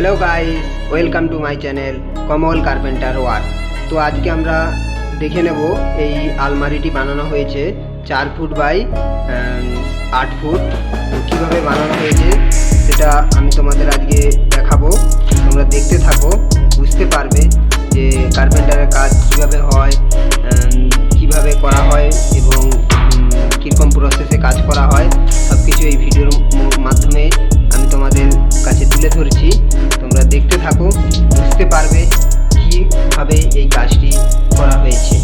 Hello guys, welcome to my channel Kamal carpenter work. তো আজকে আমরা দেখে নেব এই আলমারিটি বানানো হয়েছে 4 ফুট বাই 8 ফুট। তো কীভাবে বানানো হয়েছে সেটা আমি তোমাদের আজকে দেখাবো। তোমরা দেখতে থাকো, বুঝতে পারবে যে কার্পেন্টারের কাজ কীভাবে হয়, কিভাবে করা হয় এবং কীরকম প্রসেসে কাজ করা হয়, সব কিছু এই ভিডিওর মাধ্যমে আমি তোমাদের কাছে তুলে ধরছি। তোমরা দেখতে থাকো, বুঝতে পারবে কীভাবে এই কাজটি করা হয়েছে।